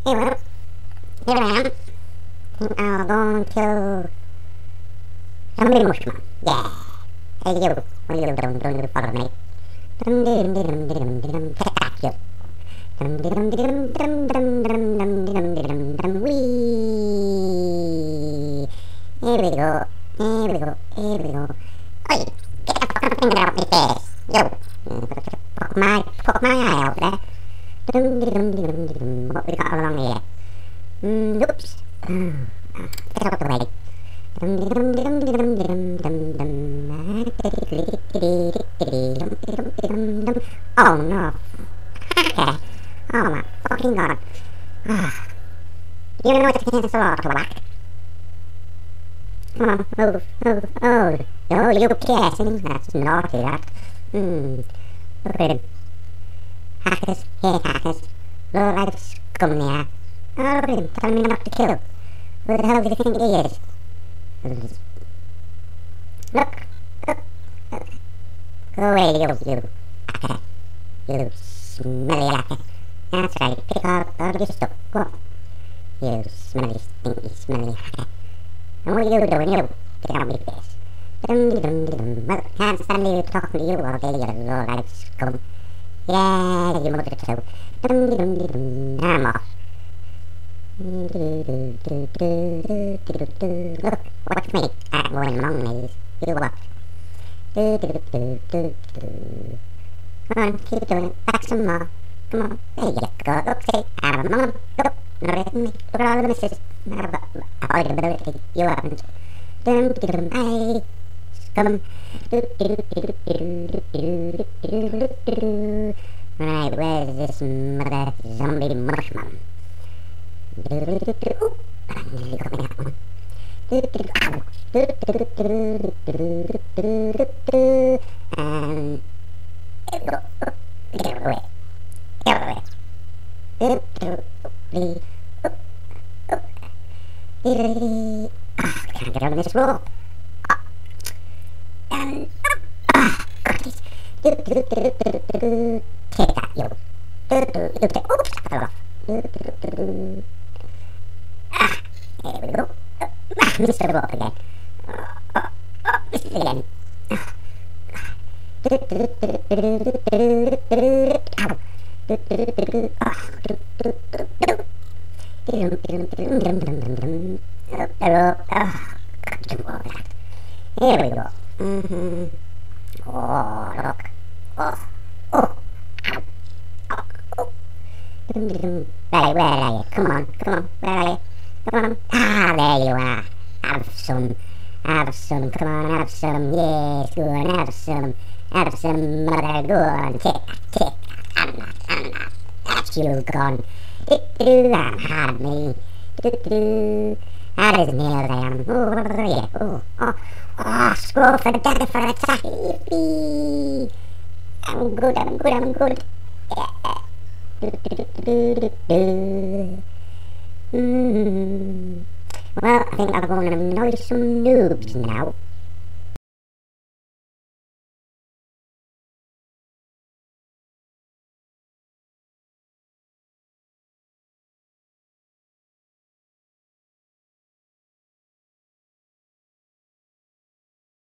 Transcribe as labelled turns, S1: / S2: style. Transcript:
S1: well, here I am. I'll go and kill somebody mushmom. Yeah. Hey you, what are you doing? Don't you follow me? Take that, you. Wee. Here we go. Here we go. Here we go. Oi, get the fucking finger out of my face. Yo. Poke my eye out there. What we got along here? Oops. Get out of the way. Oh no. Okay. Oh my fucking god. You know what's against the law to whack? Come on, move. Oh, you kissing? That's naughty, that. Look at him. Hackers, hate hackers. Low-life scum there. Oh, look at him, telling me not to kill. Who the hell do you think he is? Look. Go away, you hacker. You smelly hacker. That's right, pick up all your stuff. Go on. You smelly, stinky, smelly hacker. And what are you doing, you? Get out of my face. Well, can't stand you talking to you all day, you low-life scum. Yeah, you mother too. I'm off. Look, watch me. I'm going along these. You watch. Come on, keep doing it. Back some more. Come on. There you go. Look, see. I'm among them. Look, not me. Look at all the misses. Avoidability. You haven't. Bye. Scum. Right, where's this mother zombie mushmom? I nearly got me that one. And there we go. Get away. Get away. Can't get out of this roll. And take that, you. You take. Oops, I fell off. There we go. Missed the rope again. Missed it again. Here we go. Oh, look. Right, where are you? Come on, where are you? Come on. Ah, there you are. Have some. Come on, have some. Yes, go on, have some. Mother, go on. Take that. I'm not. That's you gone. I'm hard, me. Hard as nails I am. Oh, yeah. Oh, scroll for dagger for attack. Yippee. I'm good. Yeah. Well, I think I'm going to annoy some noobs now.